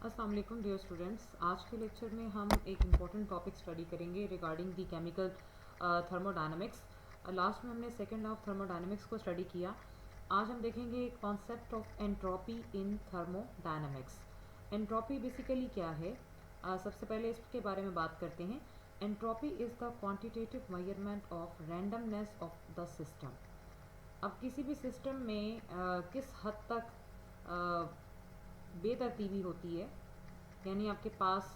अस्सलाम वालेकुम dear students. आज के लेक्चर में हम एक इम्पॉर्टेंट टॉपिक स्टडी करेंगे regarding the chemical thermodynamics. Last में हमने सेकेंड ऑफ थर्मोडायनेमिक्स को स्टडी किया। आज हम देखेंगे concept of entropy in thermodynamics. Entropy basically क्या है, सबसे पहले इसके बारे में बात करते हैं। Entropy is the quantitative measurement of randomness of the system. अब किसी भी सिस्टम में किस हद तक बेतरतीबी होती है, यानी आपके पास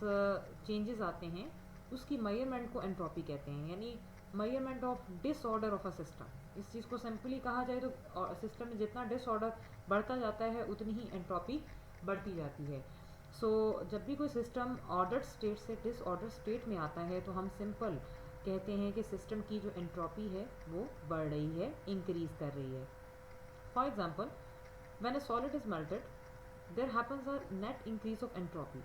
चेंजेस आते हैं, उसकी मेजरमेंट को एंट्रोपी कहते हैं। यानी measurement of disorder of a system. इस चीज़ को सिंपली कहा जाए तो सिस्टम में जितना डिसऑर्डर बढ़ता जाता है उतनी ही एंट्रोपी बढ़ती जाती है। सो जब भी कोई सिस्टम ऑर्डर्ड स्टेट से डिसऑर्डर स्टेट में आता है तो हम सिंपल कहते हैं कि सिस्टम की जो एंट्रोपी है वो बढ़ रही है, इंक्रीज कर रही है। For example, when a solid is melted, there happens a net increase of entropy.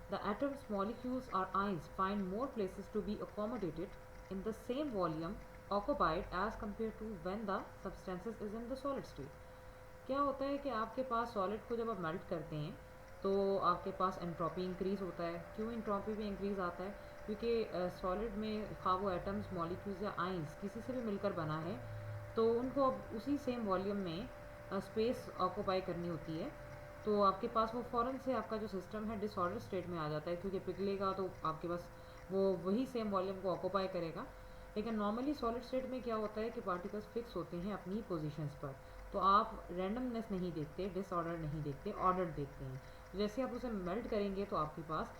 The atoms, molecules or ions find more places to be accommodated in the same volume occupied as compared to when the substances is in the solid state. क्या होता है कि आपके पास solid को जब आप melt करते हैं तो आपके पास एंट्रोपी इंक्रीज़ होता है। क्यों एंट्रोपी भी इंक्रीज़ आता है? क्योंकि सॉलिड में खा वो एटम्स, मॉलिक्यूल्स या आइंस किसी से भी मिलकर बना है, तो उनको अब उसी सेम वॉल्यूम में स्पेस ऑक्यूपाई करनी होती है। तो आपके पास वो फ़ौरन से आपका जो सिस्टम है डिसऑर्डर स्टेट में आ जाता है, क्योंकि पिघलेगा तो आपके पास वो वही सेम वॉल्यूम को ऑक्यूपाई करेगा। लेकिन नॉर्मली सॉलिड स्टेट में क्या होता है कि पार्टिकल्स फिक्स होते हैं अपनी पोजीशंस पर, तो आप रैंडमनेस नहीं देखते, डिसऑर्डर नहीं देखते, ऑर्डर देखते हैं। जैसे आप उसे मेल्ट करेंगे तो आपके पास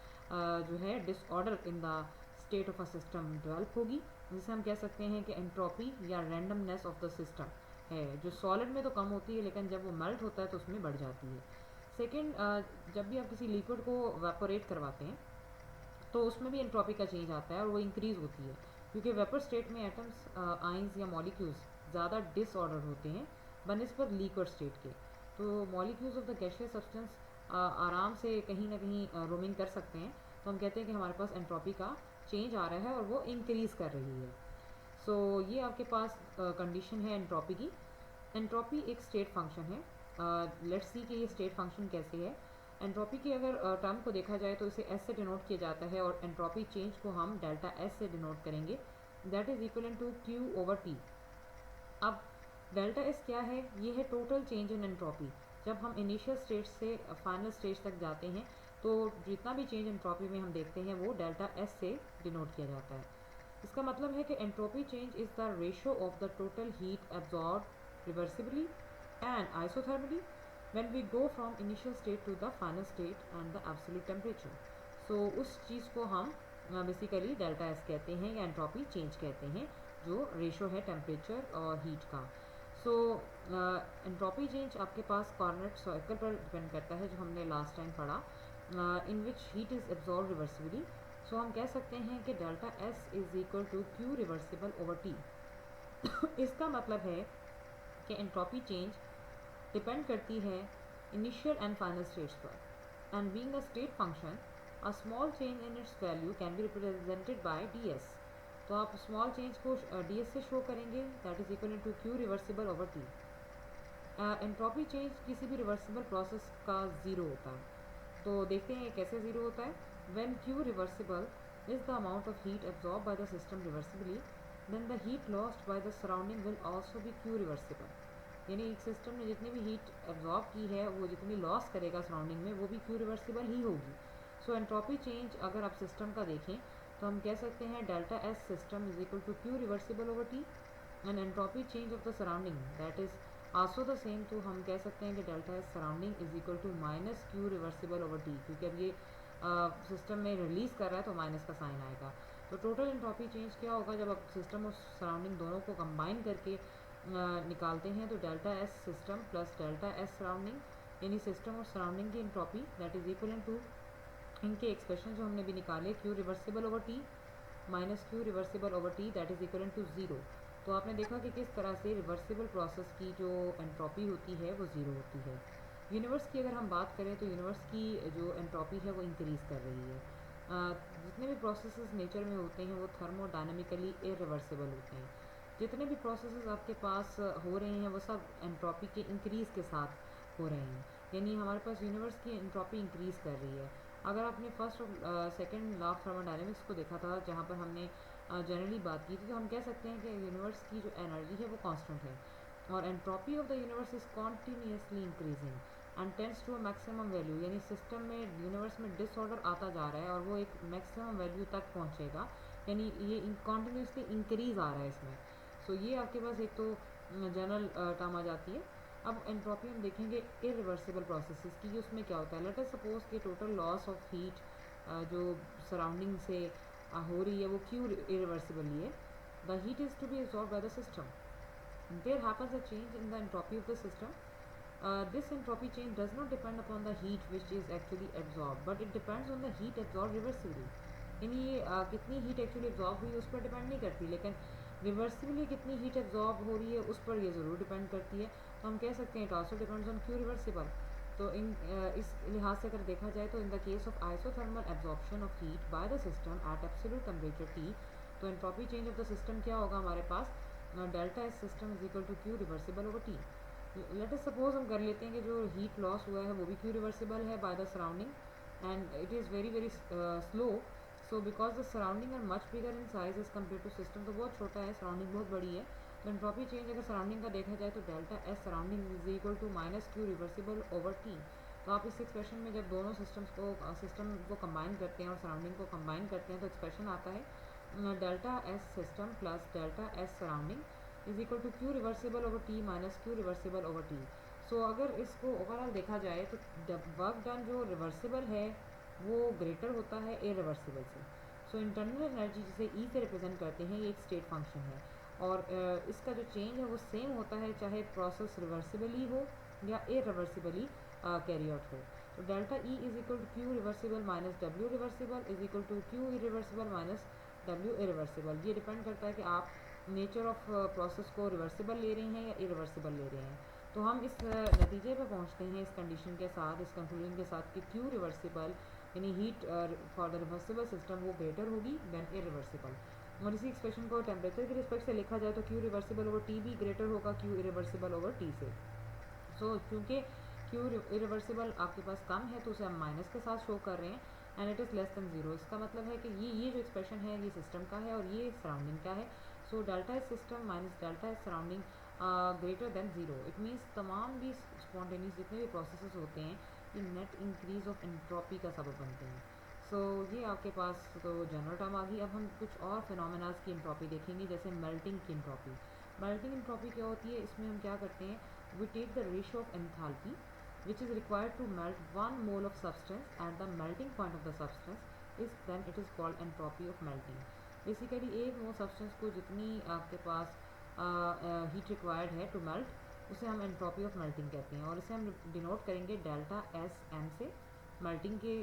जो है disorder in the state of a system develop होगी, जिसे हम कह सकते हैं कि एंट्रोपी या रैंडमनेस ऑफ द सिस्टम है, जो सॉलिड में तो कम होती है लेकिन जब वो मेल्ट होता है तो उसमें बढ़ जाती है। सेकेंड, जब भी आप किसी लिक्विड को वेपोरेट करवाते हैं तो उसमें भी एंट्रोपी का चेंज आता है और वो इंक्रीज़ होती है, क्योंकि वेपर स्टेट में एटम्स, आइंस या मॉलिक्यूल्स ज़्यादा डिसऑर्डर होते हैं बनस्पत लिक्विड स्टेट के। तो molecules of the gaseous substance आराम से कहीं ना कहीं रोमिंग कर सकते हैं, तो हम कहते हैं कि हमारे पास एंट्रोपी का चेंज आ रहा है और वो इंक्रीज़ कर रही है। सो ये आपके पास कंडीशन है एंट्रोपी की। एंट्रोपी एक स्टेट फंक्शन है। लेट्स सी कि ये स्टेट फंक्शन कैसे है। एंट्रोपी की अगर टर्म को देखा जाए तो इसे एस से डिनोट किया जाता है और एंट्रोपी चेंज को हम डेल्टा एस से डिनोट करेंगे, that is equal to Q over T. अब डेल्टा एस क्या है? ये है टोटल चेंज इन एंट्रोपी। जब हम इनिशियल स्टेज से फाइनल स्टेज तक जाते हैं तो जितना भी चेंज एंट्रोपी में हम देखते हैं वो डेल्टा एस से डिनोट किया जाता है। इसका मतलब है कि entropy change is the ratio of the total heat absorb reversibly and isothermally when we go from initial state to the final state and the absolute temperature. So उस चीज़ को हम बेसिकली डेल्टा एस कहते हैं या entropy change कहते हैं, जो रेशो है टेम्परेचर और हीट का। सो एंट्रोपी चेंज आपके पास कोऑर्डिनेट सर्कल पर डिपेंड करता है, जो हमने लास्ट टाइम पढ़ा, in which heat is absorb reversibly. So हम कह सकते हैं कि delta S is equal to Q reversible over T. इसका मतलब है कि एंट्रोपी चेंज डिपेंड करती है इनिशियल एंड फाइनल स्टेज पर, and being a state function a small change in its value can be represented by D S. तो आप small change को डी एस से शो करेंगे, that is equal to Q reversible over T. Entropy change किसी भी reversible process का zero होता है। तो देखते हैं ये कैसे ज़ीरो होता है। When Q reversible is the amount of heat absorb by the system reversibly, then the heat lost by the surrounding will also be Q reversible. यानी एक सिस्टम ने जितनी भी हीट एब्जॉर्ब की है वो जितनी लॉस करेगा सराउंडिंग में वो भी क्यू रिवर्सिबल ही होगी। सो एंट्रोपी चेंज अगर आप सिस्टम का देखें तो हम कह सकते हैं delta S system is equal to Q reversible over T, and entropy change of the surrounding that is also the same. तो हम कह सकते हैं कि delta S surrounding is equal to minus Q reversible over T, क्योंकि अब ये system में रिलीज़ कर रहा है तो माइनस का साइन आएगा। तो टोटल एंट्रोपी चेंज क्या होगा जब आप सिस्टम और सराउंडिंग दोनों को कंबाइन करके निकालते हैं, तो delta S system plus delta S surrounding, यानी सिस्टम और सराउंडिंग की entropy that is equal to इनके एक्सप्रेशन जो हमने भी निकाले, Q reversible over T minus Q reversible over T that is equal to zero. तो आपने देखा कि किस तरह से रिवर्सिबल प्रोसेस की जो एंट्रोपी होती है वो ज़ीरो होती है। यूनिवर्स की अगर हम बात करें तो यूनिवर्स की जो एंट्रोपी है वो इंक्रीज़ कर रही है। जितने भी प्रोसेसेस नेचर में होते हैं वो थर्मोडायनेमिकली इरिवर्सिबल होते हैं। जितने भी प्रोसेसेस आपके पास हो रहे हैं वो सब एंट्रोपी के इंक्रीज़ के साथ हो रहे हैं। यानी हमारे पास यूनिवर्स की एंट्रोपी इंक्रीज़ कर रही है। अगर आपने फर्स्ट और सेकेंड लॉ ऑफ थर्मोडायनेमिक्स को देखा था, जहाँ पर हमने जनरली बात की थी, तो हम कह सकते हैं कि यूनिवर्स की जो एनर्जी है वो कांस्टेंट है और entropy of the universe is continuously increasing and tends to a maximum value. यानी सिस्टम में यूनिवर्स में डिसऑर्डर आता जा रहा है और वो एक मैक्सिमम वैल्यू तक पहुँचेगा, यानी ये कॉन्टीन्यूसली इंक्रीज़ आ रहा है इसमें। सो ये आपके पास एक तो जनरल टर्म आ जाती है। अब एंट्रोपी हम देखेंगे इरिवर्सिबल प्रोसेसेस की, उसमें क्या होता है। लेट अस सपोज कि टोटल लॉस ऑफ हीट जो सराउंडिंग से हो रही है वो क्यों इरिवर्सिबली है। The heat is to be absorb by the system, there happens a change in the entropy of the system. This entropy change does not depend upon the heat which is actually absorbed, but it depends on the heat absorbed reversibly. यानी ये कितनी heat actually absorb हुई उस पर depend नहीं करती, लेकिन reversibly कितनी हीट एब्जॉर्ब हो रही है उस पर ये ज़रूर डिपेंड करती है। तो हम कह सकते हैं it also depends on Q reversible. तो इस लिहाज से अगर देखा जाए तो in the case of isothermal absorption of heat by the system at absolute temperature T, तो entropy change of the system क्या होगा हमारे पास, delta S system is equal to Q reversible over T. Let us suppose हम कर लेते हैं कि जो हीट लॉस हुआ है वो भी क्यू रिवर्सिबल है by the surrounding and it is very very slow. So because the surrounding are much bigger in size as compare to system, तो बहुत छोटा है, सराउंडिंग बहुत बड़ी है। तो एंट्रोपी चेंज अगर सराउंडिंग का देखा जाए तो delta S surrounding is equal to minus Q reversible over T. तो आप इस एक्सप्रेशन में जब दोनों सिस्टम को कंबाइन करते हैं और सराउंडिंग को कंबाइन करते हैं तो एक्सप्रेशन आता है delta S system plus delta S surrounding is equal to Q reversible over T minus Q reversible over T. So अगर इसको ओवरऑल देखा जाए तो वर्क डन जो रिवर्सिबल है वो ग्रेटर होता है इरिवर्सिबल से। सो इंटरनल एनर्जी जिसे ई से रिप्रेजेंट करते हैं ये एक स्टेट फंक्शन है और इसका जो चेंज है वो सेम होता है चाहे प्रोसेस रिवर्सिबली हो या इरिवर्सिबली कैरी आउट हो। तो delta E is equal to Q reversible minus W reversible is equal to Q irreversible minus W irreversible. ये डिपेंड करता है कि आप नेचर ऑफ प्रोसेस को रिवर्सिबल ले रहे हैं या इरिवर्सिबल ले रहे हैं। तो हम इस नतीजे पे पहुंचते हैं इस कंडीशन के साथ, इस कंक्लूजन के साथ कि क्यू रिवर्सिबल यानी heat for the reversible system वो ग्रेटर होगी देन इरिवर्सिबल। और इसी एक्सप्रेशन को टेम्परेचर के रिस्पेक्ट से लिखा जाए तो क्यू रिवर्सिबल ओवर टी भी ग्रेटर होगा क्यू इरिवर्सिबल ओवर टी से। सो क्योंकि क्यू इरिवर्सिबल आपके पास कम है तो उसे हम माइनस के साथ शो कर रहे हैं and it is less than zero. इसका मतलब है कि ये जो एक्सप्रेशन है ये सिस्टम का है और ये सराउंडिंग का है। So delta S system minus delta S surrounding greater than zero. It means तमाम भी स्पॉन्टेनियस जितने भी प्रोसेसेस होते हैं ये नेट इंक्रीज ऑफ एंट्रोपी का सबब बनते हैं। सो ये आपके पास तो जनरल टर्म आ गई। अब हम कुछ और फिनोमेनास की एंट्रोपी देखेंगे, जैसे मेल्टिंग की एंट्रोपी। मेल्टिंग एंट्रोपी क्या होती है, इसमें हम क्या करते हैं, we take the ratio of enthalpy which is required to melt 1 mole of substance at the melting point of the substance is then it is called entropy of melting। Basically एक मोल substance को जितनी आपके पास heat required है to melt उसे हम entropy of melting कहते हैं और इसे हम डिनोट करेंगे डेल्टा एस एम से मेल्टिंग के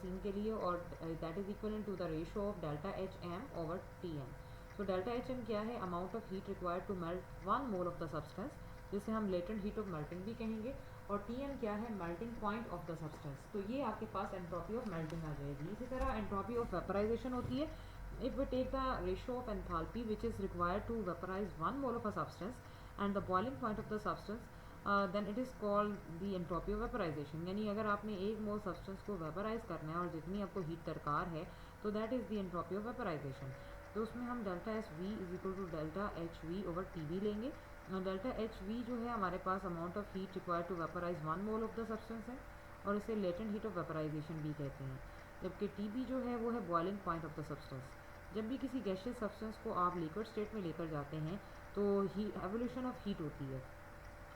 सीन के लिए और that is equal to the ratio of delta H M over T M. So delta H M क्या है, amount of heat required to melt 1 mole of the substance जिसे हम लेटेंट हीट ऑफ मेल्टिंग भी कहेंगे, और T M क्या है, melting point of the substance. तो ये आपके पास एंट्रोपी ऑफ मेल्टिंग आ जाएगी। इसी तरह एंट्रोपी ऑफ वेपराइजेशन होती है। If we take the ratio of enthalpy which is required to vaporize 1 mole of a substance and the boiling point of the substance then it is called the entropy of vaporization. यानी अगर आपने एक मोल substance को vaporise करना है और जितनी आपको हीट दरकार है तो that is the entropy of vaporization. तो उसमें हम delta S V is equal to delta H V over T V लेंगे। डेल्टा एच वी जो है हमारे पास amount of heat required to vaporize 1 mole of the substance है और इसे लेटेंट हीट ऑफ वेपराइजेशन भी कहते हैं। जबकि टी बी जो है वो है boiling point of the substance. जब भी किसी गैशियस सब्सटेंस को आप लिक्विड स्टेट में लेकर जाते हैं तो एवोल्यूशन ऑफ हीट होती है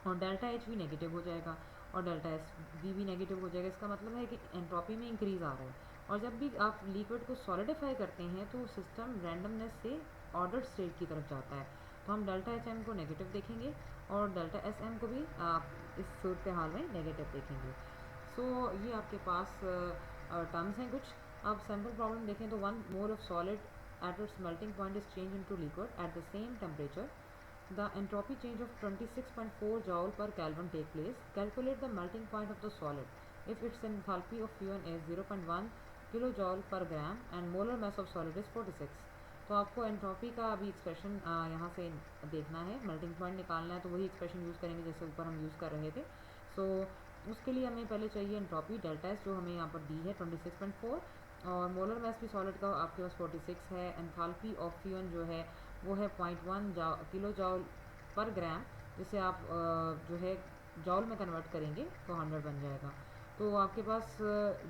और डेल्टा एच भी नेगेटिव हो जाएगा और डेल्टा एस भी नेगेटिव हो जाएगा। इसका मतलब है कि एंट्रोपी में इंक्रीज़ आ रहा है। और जब भी आप लिक्विड को सॉलिडिफाई करते हैं तो सिस्टम रैंडमनेस से ऑर्डर्ड स्टेट की तरफ जाता है। तो हम डेल्टा एच एम को नेगेटिव देखेंगे और डेल्टा एस एम को भी आप इस सूरत हाल में नेगेटिव देखेंगे। सो ये आपके पास टर्म्स हैं कुछ। अब सैम्पल प्रॉब्लम देखें तो 1 mole of solid at its melting point is changed into liquid at the same temperature. The entropy change of 26.4 joule per Kelvin take place. Calculate the melting point of the solid. If its enthalpy of fuel is 0.1 kilojoule per gram and molar mass of solid is 46. तो आपको entropy का अभी expression यहाँ से देखना है, melting point निकालना है तो वही एक्सप्रेशन यूज़ करेंगे जैसे ऊपर हम यूज़ कर रहे थे। सो उसके लिए हमें पहले चाहिए एंट्रोपी डेल्टा एस, जो हमें यहाँ पर दी है 26.4, और मोलर मास भी सॉलिड का आपके पास 46 है। एंथैल्पी ऑफ फ्यून जो है वो है 0.1 किलो जॉल पर ग्राम, जिसे आप जो है जॉल में कन्वर्ट करेंगे तो 100 बन जाएगा। तो आपके पास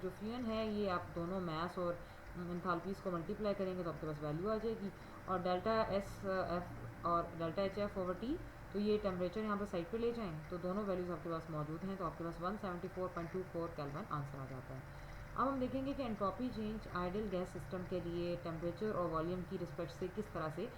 जो फ्यून है ये आप दोनों मास और एंथैल्पीज़ को मल्टीप्लाई करेंगे तो आपके पास वैल्यू आ जाएगी। और डेल्टा एस एफ और delta H F over T, तो ये टेम्परेचर यहाँ पर साइड पे ले जाएं तो दोनों वैल्यूज़ आपके पास मौजूद हैं, तो आपके पास 174.24 केल्विन आंसर आ जाता है। अब हम देखेंगे कि entropy change ideal gas system के लिए टेम्परेचर और वॉल्यूम की रिस्पेक्ट से किस तरह से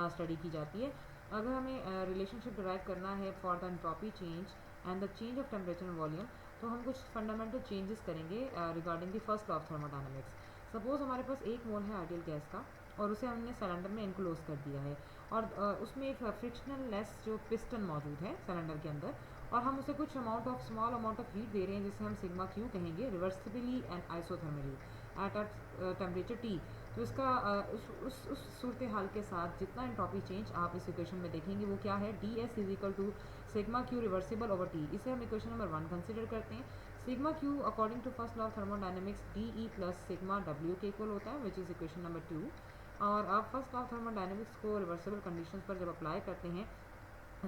स्टडी की जाती है। अगर हमें रिलेशनशिप डिराइव करना है for the entropy change and the change of temperature and volume, तो हम कुछ फंडामेंटल चेंजेस करेंगे regarding the first law of thermodynamics. Suppose हमारे पास 1 मोल है आइडियल गैस का और उसे हमने सिलेंडर में इनक्लोज कर दिया है, और उसमें एक फ्रिक्शनल लेस जो पिस्टन मौजूद है सिलेंडर के अंदर, और हम उसे कुछ amount of small amount of heat दे रहे हैं जिसे हम सिग्मा क्यू कहेंगे, reversibly and isothermally at a temperature T. तो इसका उस सूरत हाल के साथ जितना एंट्रोपी चेंज आप इस इक्वेशन में देखेंगे वो क्या है, D S is equal to sigma Q reversible over T. इसे हम इक्वेशन नंबर 1 कंसिडर करते हैं। Sigma Q according to first law of thermodynamics D E plus sigma W के इक्वल होता है, विच इज़ इक्वेशन नंबर 2। और आप first law of thermodynamics को रिवर्सिबल कंडीशंस पर जब अप्लाई करते हैं,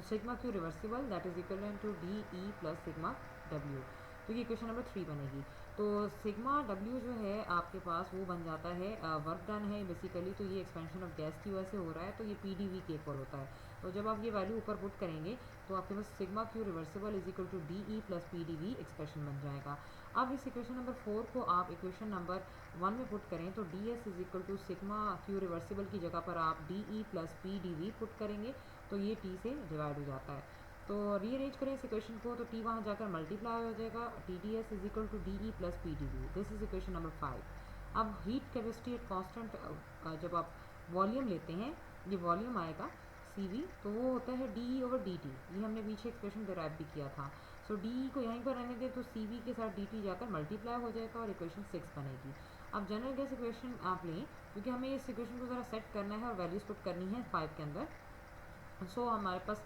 sigma Q reversible that is equal to D E plus sigma W, तो ये इक्वेशन नंबर 3 बनेगी। तो सिग्मा डब्ल्यू जो है आपके पास वो बन जाता है वर्क डन है बेसिकली, तो ये एक्सपेंशन ऑफ गैस की वजह से हो रहा है, तो ये पी डी वी के इक्वल होता है। तो जब आप ये वैल्यू ऊपर पुट करेंगे तो आपके पास sigma Q reversible is equal to D E plus P D V expression बन जाएगा। अब इस इक्वेशन नंबर 4 को आप इक्वेशन नंबर 1 में पुट करें तो D S is equal to sigma Q reversible की जगह पर आप D E plus P D V put करेंगे तो ये टी से डिवाइड हो जाता है। तो रीअरेंज करें इस इक्वेशन को तो टी वहाँ जाकर मल्टीप्लाई हो जाएगा, T D S is equal to D E plus P D V, this is equation number 5। अब हीट कैपेसिटी एट कॉन्स्टेंट जब आप वॉल्यूम लेते हैं, ये वॉल्यूम आएगा सी वी, तो वो होता है D E over D T, ये हमने पीछे एक्सप्रेशन डिराइव भी किया था। सो डी ई को यहीं पर रहने दें तो सी वी के साथ डी टी जाकर मल्टीप्लाई हो जाएगा और इक्वेशन 6 बनेगी। अब जनरल गैस इक्वेशन आप लें क्योंकि हमें इस इक्वेशन को ज़रा सेट करना है और वैल्यूज़ पुट करनी है 5 के अंदर। सो हमारे पास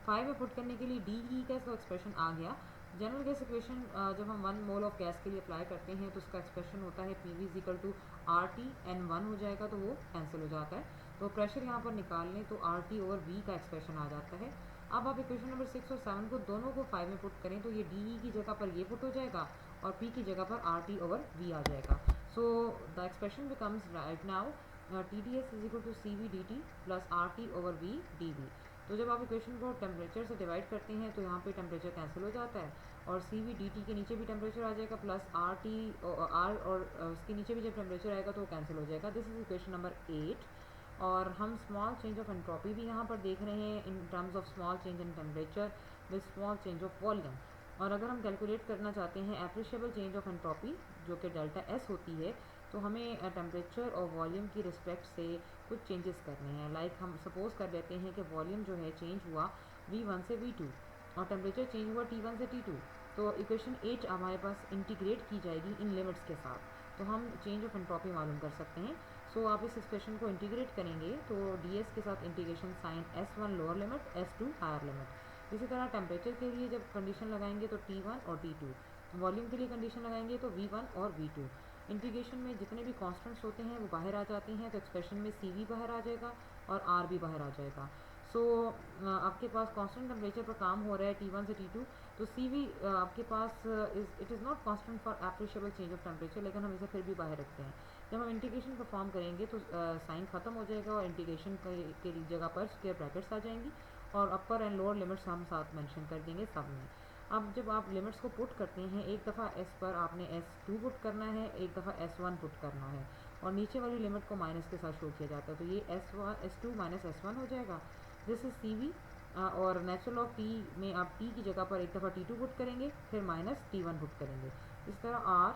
5 में पुट करने के लिए डी ई का तो एक्सप्रेशन आ गया। जनरल गैस इक्वेशन जब हम 1 मोल ऑफ गैस के लिए अप्लाई करते हैं तो उसका एक्सप्रेशन होता है P V is equal to R T N 1 हो जाएगा, तो वो कैंसिल हो जाता है। तो प्रेशर यहाँ पर निकाल लें तो आर टी ओवर वी का एक्सप्रेशन आ जाता है। अब आप इक्वेशन नंबर 6 और 7 को दोनों को 5 में पुट करें तो ये डी ई की जगह पर ये पुट हो जाएगा और पी की जगह पर आर टी ओवर वी आ जाएगा। So the expression becomes right now T D S is equal to C V D T plus R T over V D V. तो जब आप इक्वेशन को टेम्परेचर से डिवाइड करते हैं तो यहाँ पे टेम्परेचर कैंसिल हो जाता है और सी वी डी टी के नीचे भी टेम्परेचर आ जाएगा प्लस आर टी आर और उसके नीचे भी जब टेम्परेचर आएगा तो वो कैंसिल हो जाएगा। This is equation number 8। और हम स्मॉल चेंज ऑफ एंट्रोपी भी यहाँ पर देख रहे हैं in terms of small change in temperature with small change of volume. और अगर हम कैलकुलेट करना चाहते हैं एप्रिशिएबल चेंज ऑफ एंट्रोपी जो कि डेल्टा एस होती है, तो हमें टेम्परेचर और वॉल्यूम की रिस्पेक्ट से कुछ चेंजेस करने हैं। लाइक हम सपोज कर लेते हैं कि वॉल्यूम जो है चेंज हुआ V1 से V2 और टेम्परेचर चेंज हुआ T1 से T2, तो इक्वेशन 8 हमारे पास इंटीग्रेट की जाएगी इन लिमिट्स के साथ, तो हम चेंज ऑफ एंट्रोपी मालूम कर सकते हैं। सो आप इस एक्सप्रेशन को इंटीग्रेट करेंगे तो ds के साथ integration sign S1 lower limit S2 higher limit. इसी तरह टेम्परेचर के लिए जब कंडीशन लगाएंगे तो T1 और T2, वॉल्यूम के लिए कंडीशन लगाएंगे तो V1 और V2। इंटीग्रेशन में जितने भी कांस्टेंट्स होते हैं वो बाहर आ जाते हैं, तो एक्सप्रेशन में सी वी बाहर आ जाएगा और आर भी बाहर आ जाएगा। सो आपके पास कांस्टेंट टेम्परेचर पर काम हो रहा है T1 से T2, तो सी वी आपके पास it is not constant for appreciable change of temperature, लेकिन हम इसे फिर भी बाहर रखते हैं। जब हम इंटीग्रेशन परफॉर्म करेंगे तो साइन ख़त्म हो जाएगा और इंटीग्रेशन के जगह पर स्क्वायर ब्रैकेट्स आ जाएंगी और अपर एंड लोअर लिमिट्स हम साथ मेंशन कर देंगे सब में। अब जब आप लिमिट्स को पुट करते हैं, एक दफ़ा S पर आपने S2 पुट करना है, एक दफ़ा S1 पुट करना है और नीचे वाली लिमिट को माइनस के साथ शो किया जाता है, तो ये S2 माइनस S1 हो जाएगा। दिस इज सी वी और नेचुरल ऑफ टी में आप टी की जगह पर एक दफ़ा T2 पुट करेंगे फिर माइनस T1 पुट करेंगे। इस तरह R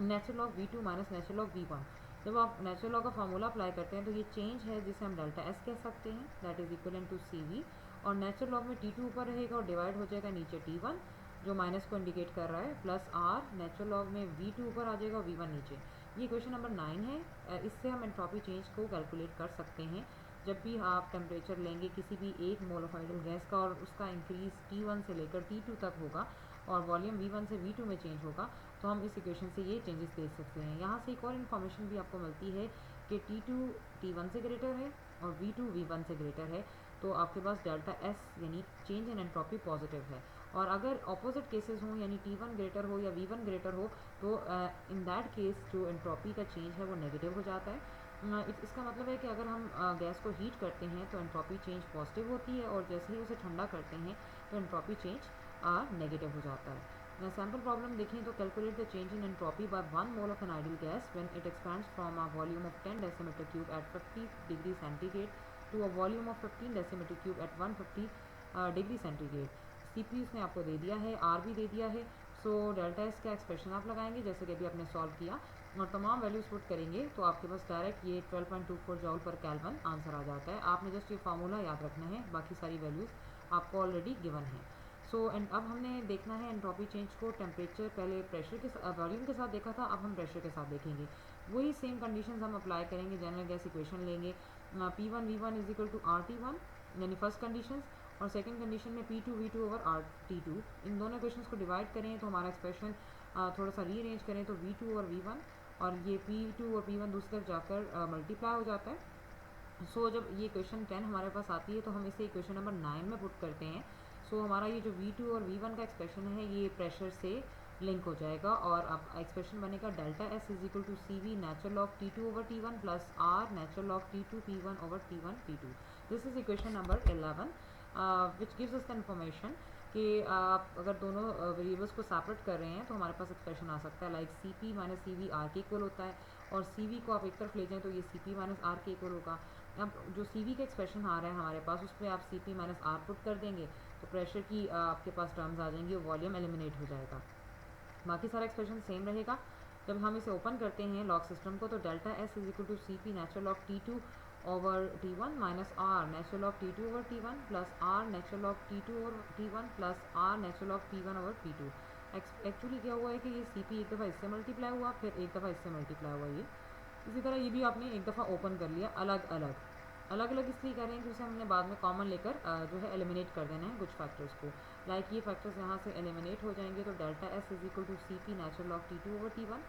natural of V2 minus natural of V1। जब आप नेचुरल लॉ का फार्मूला अप्लाई करते हैं तो ये चेंज है जिसे हम डेल्टा एस कह सकते हैं, that is equal to C V, और नेचुरल लॉग में T2 ऊपर रहेगा और डिवाइड हो जाएगा नीचे T1 जो माइनस को इंडिकेट कर रहा है, प्लस R नेचुरल लॉग में V2 ऊपर आ जाएगा और V1 नीचे। ये क्वेश्चन नंबर 9 है। इससे हम एंट्रोपी चेंज को कैलकुलेट कर सकते हैं। जब भी आप टेम्परेचर लेंगे किसी भी एक मोल ऑफ आइडियल गैस का और उसका इंक्रीज T1 से लेकर T2 तक होगा, और वॉल्यूम V1 से V2 में चेंज होगा, तो हम इस इक्वेशन से ये चेंजेस देख सकते हैं। यहाँ से एक और इन्फॉर्मेशन भी आपको मिलती है कि T2 T1 से ग्रेटर है और V2 V1 से ग्रेटर है, तो आपके पास डेल्टा एस यानी चेंज इन एंट्रोपी पॉजिटिव है। और अगर ऑपोजिट केसेस हों यानी T1 ग्रेटर हो या V1 ग्रेटर हो, तो इन दैट केस जो एंट्रोपी का चेंज है वो नेगेटिव हो जाता है। इसका मतलब है कि अगर हम गैस को हीट करते हैं तो एंट्रोपी चेंज पॉजिटिव होती है, और जैसे ही उसे ठंडा करते हैं तो एंट्रोपी चेंज नेगेटिव हो जाता है। सैम्पल प्रॉब्लम देखें तो calculate the change in entropy by 1 mole of an ideal gas when it expands from a volume of 10 decimetre cube at 50 degree centigrade to a volume of 15 decimetre cube at 150 degree centigrade. CP उसने आपको दे दिया है, R भी दे दिया है। So delta S का expression आप लगाएंगे जैसे कि अभी आपने सॉल्व किया, और तमाम वैल्यूज़ पुट करेंगे तो आपके पास डायरेक्ट ये 12.24 जॉल पर केल्विन आंसर आ जाता है। आपने जस्ट ये फार्मूला याद रखना है, बाकी सारी वैल्यूज़ आपको ऑलरेडी गिवन है। सो एंड अब हमने देखना है एंट्रोपी चेंज को टेम्परेचर, पहले प्रेशर के वॉल्यूम के साथ देखा था, अब हम प्रेशर के साथ देखेंगे। वही सेम कंडीशंस हम अप्लाई करेंगे, जनरल गैस इक्वेशन लेंगे, P1 V1 इज इक्वल टू RT1 यानी फर्स्ट कंडीशन, और सेकंड कंडीशन में P2 V2 ओवर RT2। इन दोनों इक्वेशंस को डिवाइड करें तो हमारा एक्सप्रेशन थोड़ा सा रीअरेंज करें तो V2 और V1, और ये P2 और P1 दूसरी तरफ जाकर मल्टीप्लाई हो जाता है। सो जब ये इक्वेशन 10 हमारे पास आती है तो हम इसे इक्वेशन नंबर 9 में पुट करते हैं। सो हमारा ये जो V2 और V1 का एक्सप्रेशन है ये प्रेशर से लिंक हो जाएगा, और अब एक्सप्रेशन बनेगा delta S is equal to CV natural log T2 over T1 plus R natural log T2 P1 over T1 P2। This is equation number 11 which gives us the information कि आप अगर दोनों variables को separate कर रहे हैं तो हमारे पास एक्सप्रेशन आ सकता है like CP minus CV R के इक्वल होता है, और CV को आप एक तरफ ले जाएं तो ये CP माइनस R के इक्वल होगा। अब जो CV का एक्सप्रेशन आ रहा है हमारे पास, उस पर आप CP माइनस R पुट कर देंगे तो प्रेशर की आपके पास टर्म्स आ जाएंगी, वॉल्यूम एलिमिनेट हो जाएगा, बाकी सारा एक्सप्रेशन सेम रहेगा। जब हम इसे ओपन करते हैं लॉग सिस्टम को, तो delta S is equal to CP natural log T2 over T1 minus R natural log T2 over T1 plus R natural log T2 over T1 plus R natural log P1 over P2। Actually क्या हुआ है कि ये CP एक दफ़ा इससे multiply हुआ, फिर एक दफ़ा इससे मल्टीप्लाई हुआ, ये इसी तरह ये भी आपने एक दफ़ा ओपन कर लिया। अलग अलग अलग अलग इसलिए कर रहे हैं कि उसे हमने बाद में कॉमन लेकर जो है एलिमिनेट कर देना है कुछ फैक्टर्स को, लाइक ये फैक्टर्स यहाँ से एलिमिनेट हो जाएंगे, तो delta S is equal to CP natural log T2 over T1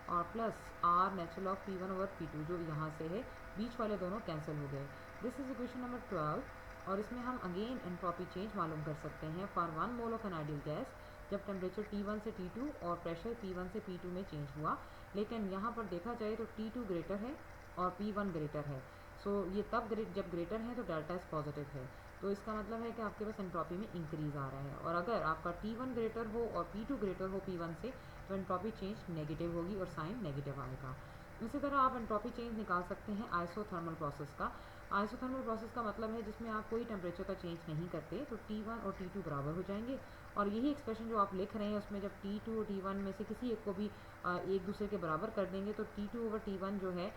और plus R natural log P1 over P2, जो यहाँ से है, बीच वाले दोनों कैंसिल हो गए। दिस इज इक्वेशन नंबर 12, और इसमें हम अगेन एंट्रोपी चेंज मालूम कर सकते हैं for 1 mole of an ideal gas जब टेम्परेचर T1 से T2 और प्रेशर P1 से P2 में चेंज हुआ। लेकिन यहाँ पर देखा जाए तो T2 ग्रेटर है और P1 ग्रेटर है। सो ये तब जब ग्रेटर है तो डेल्टा एस पॉजिटिव है, तो इसका मतलब है कि आपके पास एंट्रोपी में इंक्रीज आ रहा है। और अगर आपका T1 ग्रेटर हो और P2 ग्रेटर हो P1 से, तो एंट्रोपी चेंज नेगेटिव होगी और साइन नेगेटिव आएगा। इसी तरह आप एंट्रोपी चेंज निकाल सकते हैं आइसोथर्मल प्रोसेस का। आइसोथर्मल प्रोसेस का मतलब है जिसमें आप कोई टेम्परेचर का चेंज नहीं करते, तो T1 और T2 बराबर हो जाएंगे, और यही एक्सप्रेशन जो आप लिख रहे हैं उसमें जब T2 और T1 में से किसी एक को भी एक दूसरे के बराबर कर देंगे तो T2 ओवर T1 जो है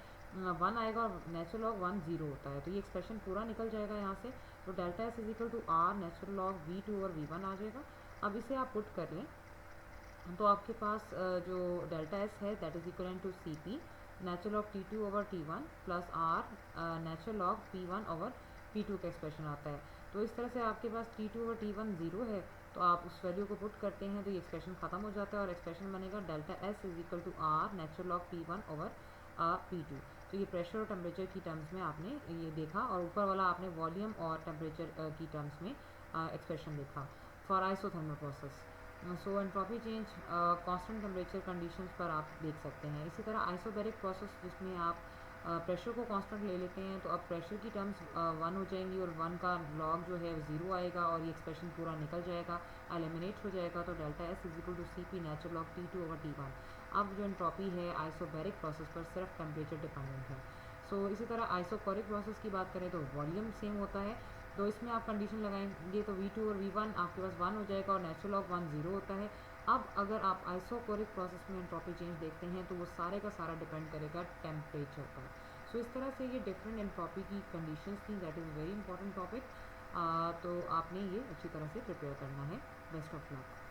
1 आएगा, और नेचुरल लॉग 1 0 होता है, तो ये एक्सप्रेशन पूरा निकल जाएगा यहाँ से। तो delta S is equal to R natural log V2 और V1 आ जाएगा। अब इसे आप पुट कर लें तो आपके पास जो डेल्टा एस है that is equal to CP natural log T2 over T1 plus R natural log P1 over P2 का एक्सप्रेशन आता है। तो इस तरह से आपके पास T2 ओवर T1 0 है, तो आप उस वैल्यू को पुट करते हैं तो ये एक्सप्रेशन खत्म हो जाता है, और एक्सप्रेशन बनेगा delta S is equal to R natural log P1 over P2। तो ये प्रेशर और टेम्परेचर की टर्म्स में आपने ये देखा, और ऊपर वाला आपने वॉल्यूम और टेम्परेचर की टर्म्स में एक्सप्रेशन देखा for isothermal process. So entropy change constant temperature conditions पर आप देख सकते हैं। इसी तरह आइसोबैरिक प्रोसेस जिसमें आप प्रेशर को कांस्टेंट ले लेते हैं, तो अब प्रेशर की टर्म्स 1 हो जाएंगी और 1 का लॉग जो है 0 आएगा, और ये एक्सप्रेशन पूरा निकल जाएगा, एलिमिनेट हो जाएगा। तो delta S is equal to CP natural log T2 over T1। अब जो एंट्रोपी है आइसोबैरिक प्रोसेस पर सिर्फ टेम्परेचर डिपेंडेंट है। सो इसी तरह आइसोकोरिक प्रोसेस की बात करें तो वॉल्यूम सेम होता है, तो इसमें आप कंडीशन लगाएंगे तो V2 और V1 आपके पास 1 हो जाएगा, और नेचुरल लॉग 1 0 होता है। अब अगर आप आइसोकोरिक प्रोसेस में एंट्रोपी चेंज देखते हैं तो वो सारे का सारा डिपेंड करेगा टेम्परेचर पर। सो इस तरह से ये डिफरेंट एंट्रोपी की कंडीशंस थी, that is very important topic. तो आपने ये अच्छी तरह से प्रिपेयर करना है। Best of luck.